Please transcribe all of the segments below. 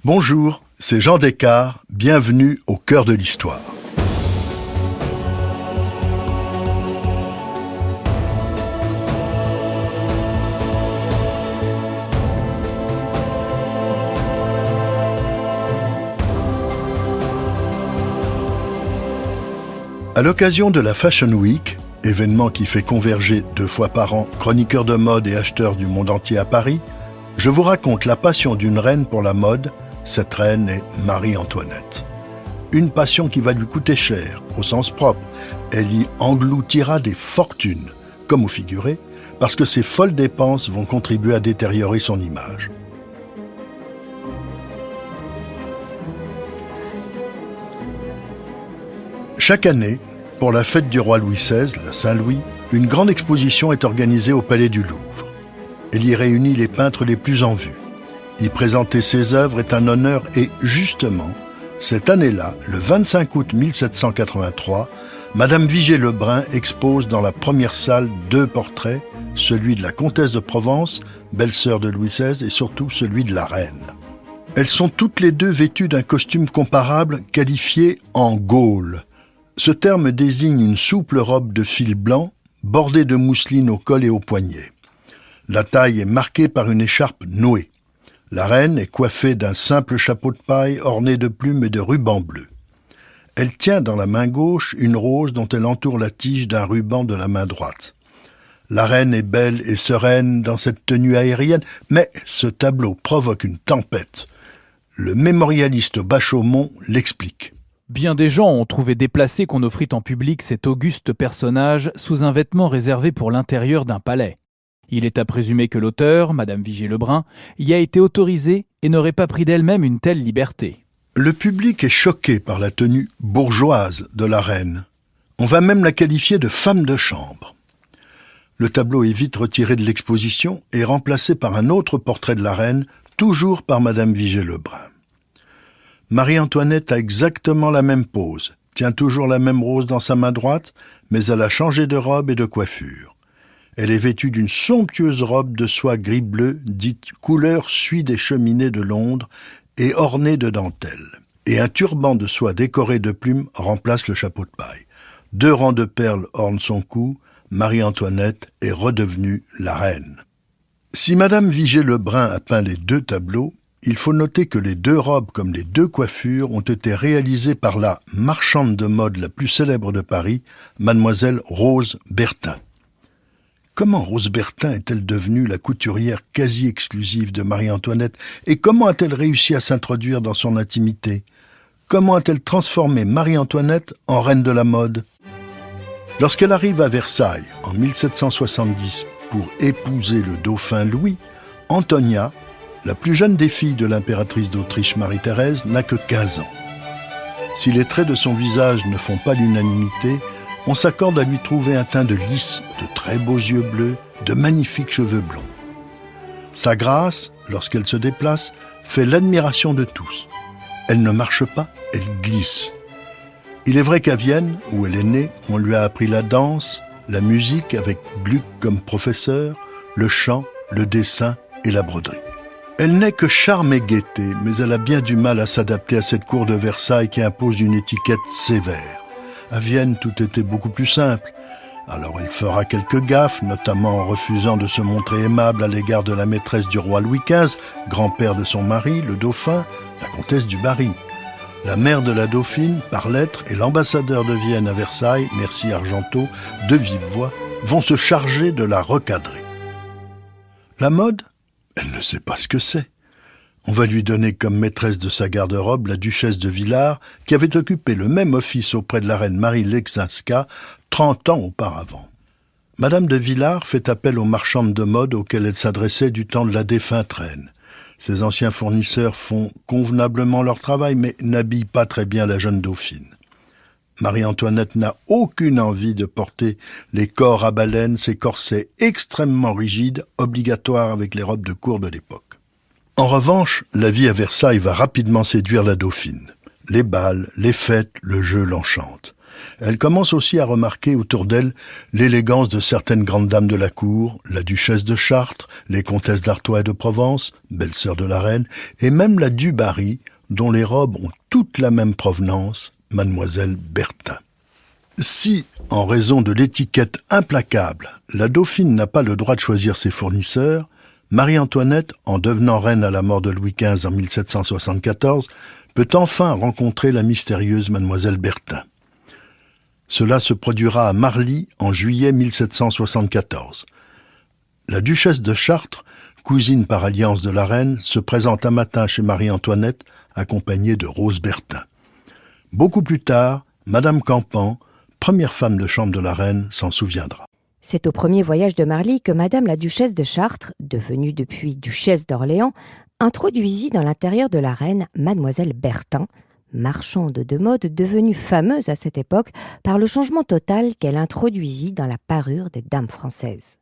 Bonjour, c'est Jean Descartes, bienvenue au cœur de l'histoire. À l'occasion de la Fashion Week, événement qui fait converger 2 fois par an chroniqueurs de mode et acheteurs du monde entier à Paris, je vous raconte la passion d'une reine pour la mode. Cette reine est Marie-Antoinette. Une passion qui va lui coûter cher, au sens propre. Elle y engloutira des fortunes, comme au figuré, parce que ces folles dépenses vont contribuer à détériorer son image. Chaque année, pour la fête du roi Louis XVI, la Saint-Louis, une grande exposition est organisée au Palais du Louvre. Elle y réunit les peintres les plus en vue. Y présenter ses œuvres est un honneur et, justement, cette année-là, le 25 août 1783, Madame Vigée-Lebrun expose dans la première salle 2 portraits, celui de la comtesse de Provence, belle-sœur de Louis XVI, et surtout celui de la reine. Elles sont toutes les 2 vêtues d'un costume comparable qualifié en gaule. Ce terme désigne une souple robe de fil blanc, bordée de mousseline au col et aux poignets. La taille est marquée par une écharpe nouée. La reine est coiffée d'un simple chapeau de paille orné de plumes et de rubans bleus. Elle tient dans la main gauche une rose dont elle entoure la tige d'un ruban de la main droite. La reine est belle et sereine dans cette tenue aérienne, mais ce tableau provoque une tempête. Le mémorialiste Bachaumont l'explique. Bien des gens ont trouvé déplacé qu'on offrit en public cet auguste personnage sous un vêtement réservé pour l'intérieur d'un palais. Il est à présumer que l'auteur, Madame Vigée-Lebrun, y a été autorisée et n'aurait pas pris d'elle-même une telle liberté. Le public est choqué par la tenue bourgeoise de la reine. On va même la qualifier de femme de chambre. Le tableau est vite retiré de l'exposition et remplacé par un autre portrait de la reine, toujours par Madame Vigée-Lebrun. Marie-Antoinette a exactement la même pose, tient toujours la même rose dans sa main droite, mais elle a changé de robe et de coiffure. Elle est vêtue d'une somptueuse robe de soie gris-bleu, dite couleur suie des cheminées de Londres, et ornée de dentelles. Et un turban de soie décoré de plumes remplace le chapeau de paille. 2 rangs de perles ornent son cou. Marie-Antoinette est redevenue la reine. Si Madame Vigée-Lebrun a peint les 2 tableaux, il faut noter que les 2 robes comme les 2 coiffures ont été réalisées par la marchande de mode la plus célèbre de Paris, mademoiselle Rose Bertin. Comment Rose Bertin est-elle devenue la couturière quasi exclusive de Marie-Antoinette et comment a-t-elle réussi à s'introduire dans son intimité? Comment a-t-elle transformé Marie-Antoinette en reine de la mode? Lorsqu'elle arrive à Versailles en 1770 pour épouser le dauphin Louis, Antonia, la plus jeune des filles de l'impératrice d'Autriche Marie-Thérèse, n'a que 15 ans. Si les traits de son visage ne font pas l'unanimité, on s'accorde à lui trouver un teint de lys, de très beaux yeux bleus, de magnifiques cheveux blonds. Sa grâce, lorsqu'elle se déplace, fait l'admiration de tous. Elle ne marche pas, elle glisse. Il est vrai qu'à Vienne, où elle est née, on lui a appris la danse, la musique avec Gluck comme professeur, le chant, le dessin et la broderie. Elle n'est que charme et gaieté, mais elle a bien du mal à s'adapter à cette cour de Versailles qui impose une étiquette sévère. À Vienne, tout était beaucoup plus simple. Alors elle fera quelques gaffes, notamment en refusant de se montrer aimable à l'égard de la maîtresse du roi Louis XV, grand-père de son mari, le dauphin, la comtesse du Barry. La mère de la dauphine, par lettre, et l'ambassadeur de Vienne à Versailles, Mercy Argenteau, de vive voix, vont se charger de la recadrer. La mode, elle ne sait pas ce que c'est. On va lui donner comme maîtresse de sa garde-robe la duchesse de Villars, qui avait occupé le même office auprès de la reine Marie Leczinska 30 ans auparavant. Madame de Villars fait appel aux marchandes de mode auxquelles elle s'adressait du temps de la défunte reine. Ses anciens fournisseurs font convenablement leur travail, mais n'habillent pas très bien la jeune dauphine. Marie-Antoinette n'a aucune envie de porter les corps à baleine, ces corsets extrêmement rigides, obligatoires avec les robes de cour de l'époque. En revanche, la vie à Versailles va rapidement séduire la dauphine. Les bals, les fêtes, le jeu l'enchantent. Elle commence aussi à remarquer autour d'elle l'élégance de certaines grandes dames de la cour, la duchesse de Chartres, les comtesses d'Artois et de Provence, belle-sœur de la reine, et même la du Barry, dont les robes ont toutes la même provenance, mademoiselle Bertin. Si, en raison de l'étiquette implacable, la dauphine n'a pas le droit de choisir ses fournisseurs, Marie-Antoinette, en devenant reine à la mort de Louis XV en 1774, peut enfin rencontrer la mystérieuse mademoiselle Bertin. Cela se produira à Marly en juillet 1774. La duchesse de Chartres, cousine par alliance de la reine, se présente un matin chez Marie-Antoinette, accompagnée de Rose Bertin. Beaucoup plus tard, Madame Campan, première femme de chambre de la reine, s'en souviendra. C'est au premier voyage de Marly que Madame la duchesse de Chartres, devenue depuis duchesse d'Orléans, introduisit dans l'intérieur de la reine Mademoiselle Bertin, marchande de mode devenue fameuse à cette époque par le changement total qu'elle introduisit dans la parure des dames françaises.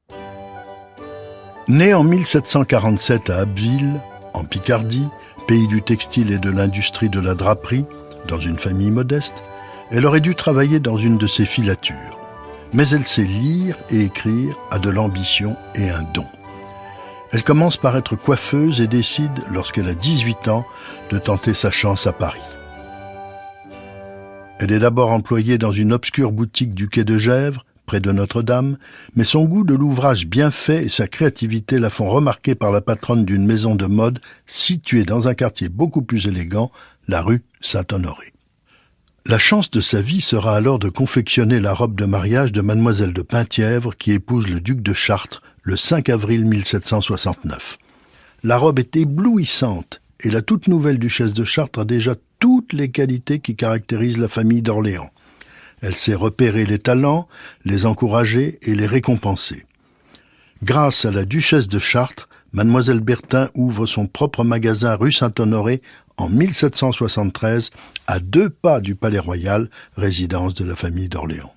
Née en 1747 à Abbeville, en Picardie, pays du textile et de l'industrie de la draperie, dans une famille modeste, elle aurait dû travailler dans une de ses filatures. Mais elle sait lire et écrire, a de l'ambition et un don. Elle commence par être coiffeuse et décide, lorsqu'elle a 18 ans, de tenter sa chance à Paris. Elle est d'abord employée dans une obscure boutique du quai de Gesvres, près de Notre-Dame, mais son goût de l'ouvrage bien fait et sa créativité la font remarquer par la patronne d'une maison de mode située dans un quartier beaucoup plus élégant, la rue Saint-Honoré. La chance de sa vie sera alors de confectionner la robe de mariage de mademoiselle de Penthièvre qui épouse le duc de Chartres le 5 avril 1769. La robe est éblouissante et la toute nouvelle duchesse de Chartres a déjà toutes les qualités qui caractérisent la famille d'Orléans. Elle sait repérer les talents, les encourager et les récompenser. Grâce à la duchesse de Chartres, mademoiselle Bertin ouvre son propre magasin rue Saint-Honoré en 1773, à 2 pas du Palais Royal, résidence de la famille d'Orléans.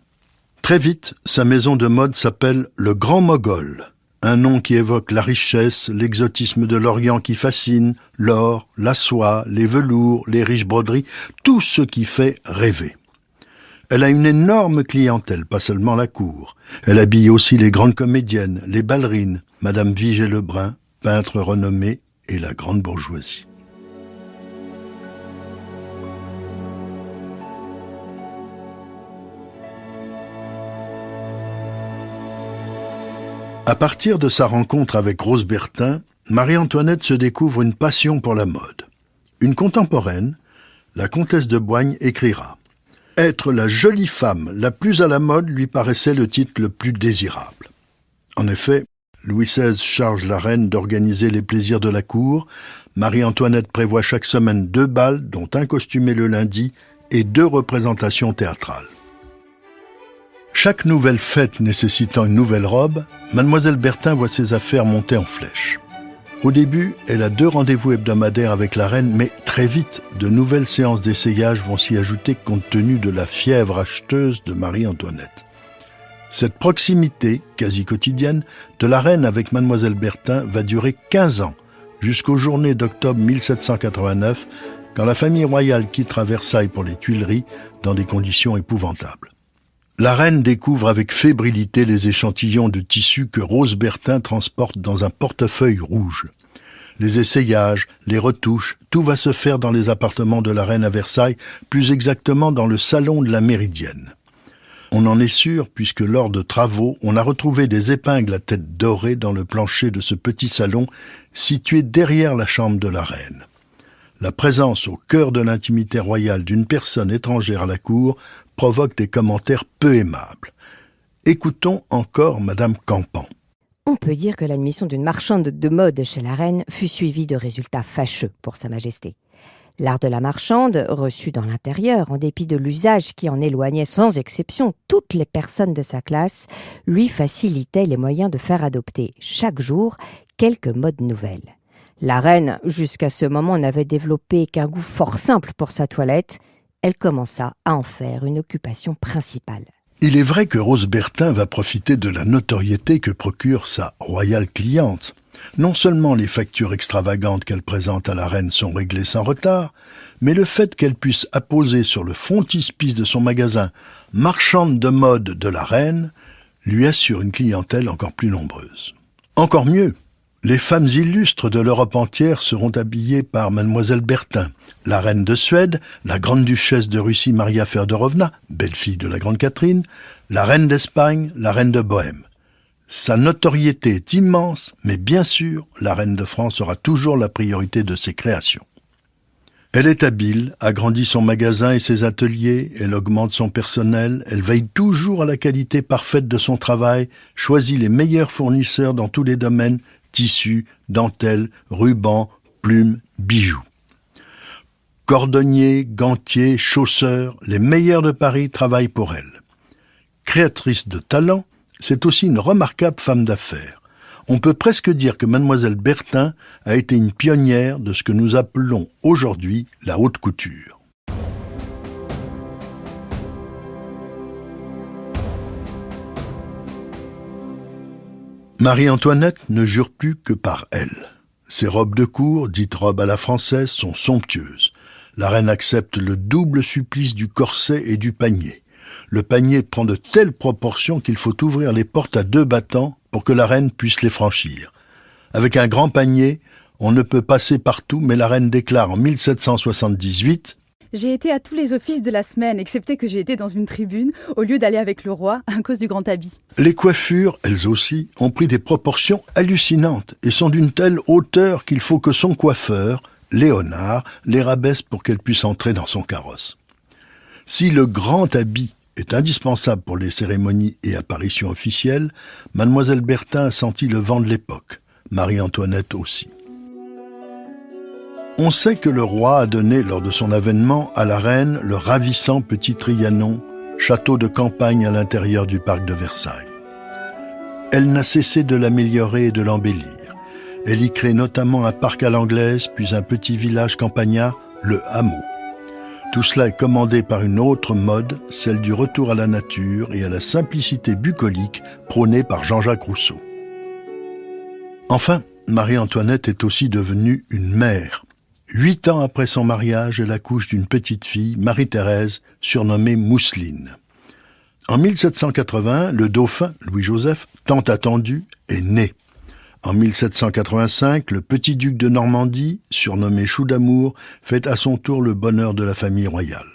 Très vite, sa maison de mode s'appelle le Grand Mogol, un nom qui évoque la richesse, l'exotisme de l'Orient qui fascine, l'or, la soie, les velours, les riches broderies, tout ce qui fait rêver. Elle a une énorme clientèle, pas seulement la cour. Elle habille aussi les grandes comédiennes, les ballerines, Madame Vigée-Lebrun, peintre renommée, et la grande bourgeoisie. À partir de sa rencontre avec Rose Bertin, Marie-Antoinette se découvre une passion pour la mode. Une contemporaine, la comtesse de Boigne, écrira « Être la jolie femme la plus à la mode lui paraissait le titre le plus désirable. » En effet, Louis XVI charge la reine d'organiser les plaisirs de la cour. Marie-Antoinette prévoit chaque semaine 2 bals, dont un costumé le lundi, et 2 représentations théâtrales. Chaque nouvelle fête nécessitant une nouvelle robe, mademoiselle Bertin voit ses affaires monter en flèche. Au début, elle a 2 rendez-vous hebdomadaires avec la reine, mais très vite, de nouvelles séances d'essayage vont s'y ajouter compte tenu de la fièvre acheteuse de Marie-Antoinette. Cette proximité, quasi quotidienne, de la reine avec mademoiselle Bertin va durer 15 ans, jusqu'aux journées d'octobre 1789, quand la famille royale quittera Versailles pour les Tuileries dans des conditions épouvantables. La reine découvre avec fébrilité les échantillons de tissu que Rose Bertin transporte dans un portefeuille rouge. Les essayages, les retouches, tout va se faire dans les appartements de la reine à Versailles, plus exactement dans le salon de la Méridienne. On en est sûr puisque lors de travaux, on a retrouvé des épingles à tête dorée dans le plancher de ce petit salon situé derrière la chambre de la reine. La présence au cœur de l'intimité royale d'une personne étrangère à la cour provoque des commentaires peu aimables. Écoutons encore Madame Campan. On peut dire que l'admission d'une marchande de mode chez la reine fut suivie de résultats fâcheux pour Sa Majesté. L'art de la marchande, reçu dans l'intérieur, en dépit de l'usage qui en éloignait sans exception toutes les personnes de sa classe, lui facilitait les moyens de faire adopter chaque jour quelques modes nouvelles. La reine, jusqu'à ce moment, n'avait développé qu'un goût fort simple pour sa toilette. Elle commença à en faire une occupation principale. Il est vrai que Rose Bertin va profiter de la notoriété que procure sa royale cliente. Non seulement les factures extravagantes qu'elle présente à la reine sont réglées sans retard, mais le fait qu'elle puisse apposer sur le frontispice de son magasin « Marchande de mode de la reine » lui assure une clientèle encore plus nombreuse. Encore mieux, les femmes illustres de l'Europe entière seront habillées par Mademoiselle Bertin, la reine de Suède, la grande-duchesse de Russie Maria Feodorovna, belle-fille de la grande Catherine, la reine d'Espagne, la reine de Bohême. Sa notoriété est immense, mais bien sûr, la reine de France aura toujours la priorité de ses créations. Elle est habile, agrandit son magasin et ses ateliers, elle augmente son personnel, elle veille toujours à la qualité parfaite de son travail, choisit les meilleurs fournisseurs dans tous les domaines, tissus, dentelles, rubans, plumes, bijoux. Cordonniers, gantiers, chausseurs, les meilleurs de Paris travaillent pour elle. Créatrice de talent, c'est aussi une remarquable femme d'affaires. On peut presque dire que Mademoiselle Bertin a été une pionnière de ce que nous appelons aujourd'hui la haute couture. Marie-Antoinette ne jure plus que par elle. Ses robes de cour, dites robes à la française, sont somptueuses. La reine accepte le double supplice du corset et du panier. Le panier prend de telles proportions qu'il faut ouvrir les portes à 2 battants pour que la reine puisse les franchir. Avec un grand panier, on ne peut passer partout, mais la reine déclare en 1778 « J'ai été à tous les offices de la semaine, excepté que j'ai été dans une tribune, au lieu d'aller avec le roi, à cause du grand habit. » Les coiffures, elles aussi, ont pris des proportions hallucinantes et sont d'une telle hauteur qu'il faut que son coiffeur, Léonard, les rabaisse pour qu'elle puisse entrer dans son carrosse. Si le grand habit est indispensable pour les cérémonies et apparitions officielles, Mademoiselle Bertin a senti le vent de l'époque, Marie-Antoinette aussi. On sait que le roi a donné lors de son avènement à la reine le ravissant petit Trianon, château de campagne à l'intérieur du parc de Versailles. Elle n'a cessé de l'améliorer et de l'embellir. Elle y crée notamment un parc à l'anglaise, puis un petit village campagnard, le hameau. Tout cela est commandé par une autre mode, celle du retour à la nature et à la simplicité bucolique prônée par Jean-Jacques Rousseau. Enfin, Marie-Antoinette est aussi devenue une mère. 8 ans après son mariage, elle accouche d'une petite fille, Marie-Thérèse, surnommée Mousseline. En 1780, le dauphin, Louis-Joseph, tant attendu, est né. En 1785, le petit duc de Normandie, surnommé Chou d'amour, fait à son tour le bonheur de la famille royale.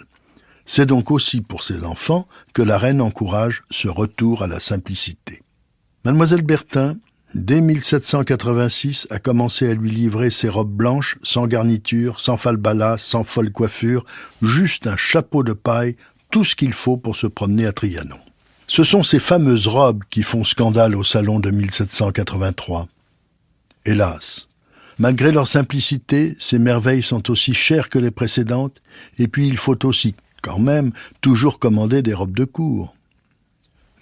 C'est donc aussi pour ses enfants que la reine encourage ce retour à la simplicité. Mademoiselle Bertin, dès 1786, a commencé à lui livrer ses robes blanches, sans garniture, sans falbalas, sans folle coiffure, juste un chapeau de paille, tout ce qu'il faut pour se promener à Trianon. Ce sont ces fameuses robes qui font scandale au salon de 1783. Hélas, malgré leur simplicité, ces merveilles sont aussi chères que les précédentes, et puis il faut aussi, quand même, toujours commander des robes de cour.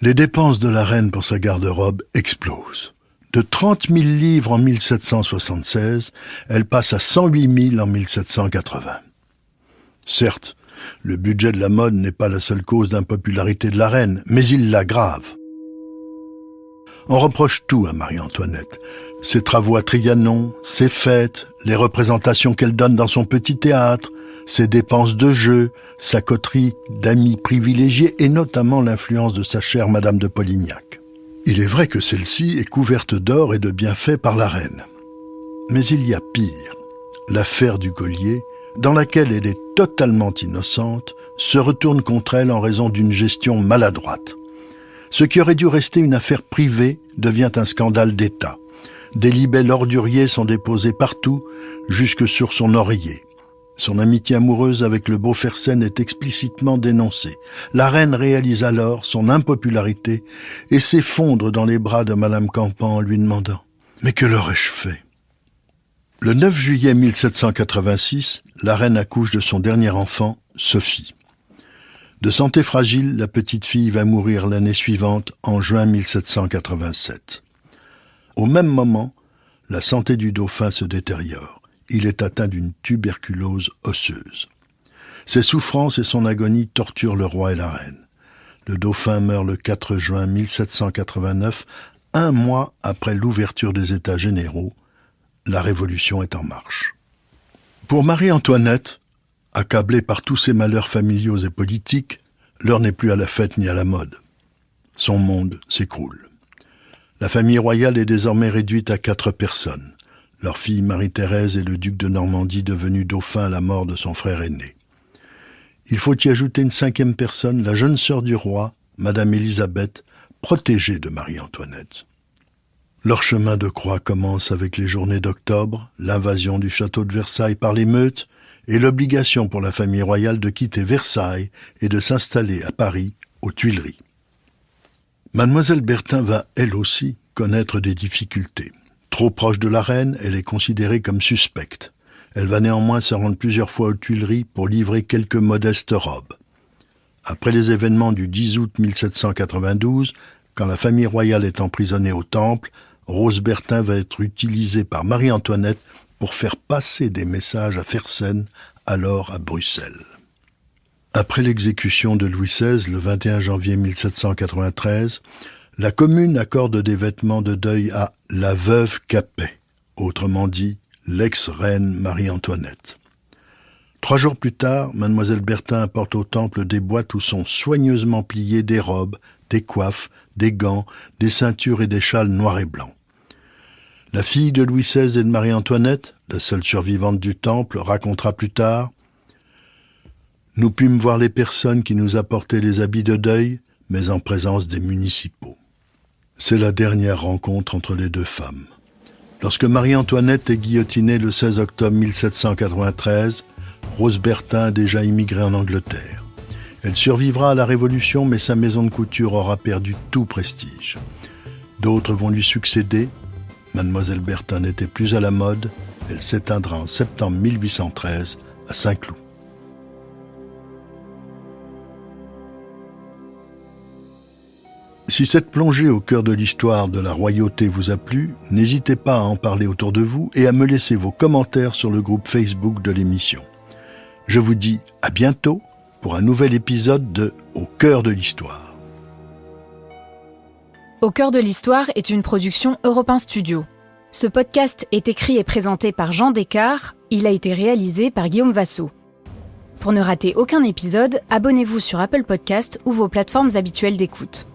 Les dépenses de la reine pour sa garde-robe explosent. De 30 000 livres en 1776, elle passe à 108 000 en 1780. Certes, le budget de la mode n'est pas la seule cause d'impopularité de la reine, mais il l'aggrave. On reproche tout à Marie-Antoinette. Ses travaux à Trianon, ses fêtes, les représentations qu'elle donne dans son petit théâtre, ses dépenses de jeu, sa coterie d'amis privilégiés et notamment l'influence de sa chère Madame de Polignac. Il est vrai que celle-ci est couverte d'or et de bienfaits par la reine. Mais il y a pire. L'affaire du collier, dans laquelle elle est totalement innocente, se retourne contre elle en raison d'une gestion maladroite. Ce qui aurait dû rester une affaire privée devient un scandale d'État. Des libelles orduriers sont déposés partout, jusque sur son oreiller. Son amitié amoureuse avec le beau Fersen est explicitement dénoncée. La reine réalise alors son impopularité et s'effondre dans les bras de Madame Campan en lui demandant « Mais que leur ai-je fait ?» Le 9 juillet 1786, la reine accouche de son dernier enfant, Sophie. De santé fragile, la petite fille va mourir l'année suivante, en juin 1787. Au même moment, la santé du dauphin se détériore. Il est atteint d'une tuberculose osseuse. Ses souffrances et son agonie torturent le roi et la reine. Le dauphin meurt le 4 juin 1789, 1 mois après l'ouverture des États généraux, la Révolution est en marche. Pour Marie-Antoinette, accablée par tous ses malheurs familiaux et politiques, l'heure n'est plus à la fête ni à la mode. Son monde s'écroule. La famille royale est désormais réduite à 4 personnes. Leur fille Marie-Thérèse et le duc de Normandie devenu dauphin à la mort de son frère aîné. Il faut y ajouter une 5e personne, la jeune sœur du roi, Madame Élisabeth, protégée de Marie-Antoinette. Leur chemin de croix commence avec les journées d'octobre, l'invasion du château de Versailles par l'émeute et l'obligation pour la famille royale de quitter Versailles et de s'installer à Paris, aux Tuileries. Mademoiselle Bertin va, elle aussi, connaître des difficultés. Trop proche de la reine, elle est considérée comme suspecte. Elle va néanmoins se rendre plusieurs fois aux Tuileries pour livrer quelques modestes robes. Après les événements du 10 août 1792, quand la famille royale est emprisonnée au Temple, Rose Bertin va être utilisée par Marie-Antoinette pour faire passer des messages à Fersen, alors à Bruxelles. Après l'exécution de Louis XVI le 21 janvier 1793, la commune accorde des vêtements de deuil à la veuve Capet, autrement dit l'ex-reine Marie-Antoinette. 3 jours plus tard, Mademoiselle Bertin apporte au temple des boîtes où sont soigneusement pliées des robes, des coiffes, des gants, des ceintures et des châles noirs et blancs. La fille de Louis XVI et de Marie-Antoinette, la seule survivante du temple, racontera plus tard « Nous pûmes voir les personnes qui nous apportaient les habits de deuil, mais en présence des municipaux. » C'est la dernière rencontre entre les 2 femmes. Lorsque Marie-Antoinette est guillotinée le 16 octobre 1793, Rose Bertin a déjà immigré en Angleterre. Elle survivra à la Révolution, mais sa maison de couture aura perdu tout prestige. D'autres vont lui succéder. Mademoiselle Bertin n'était plus à la mode. Elle s'éteindra en septembre 1813 à Saint-Cloud. Si cette plongée au cœur de l'histoire de la royauté vous a plu, n'hésitez pas à en parler autour de vous et à me laisser vos commentaires sur le groupe Facebook de l'émission. Je vous dis à bientôt pour un nouvel épisode de Au cœur de l'histoire. Au cœur de l'histoire est une production Europe 1 Studio. Ce podcast est écrit et présenté par Jean Descartes. Il a été réalisé par Guillaume Vassaux. Pour ne rater aucun épisode, abonnez-vous sur Apple Podcast ou vos plateformes habituelles d'écoute.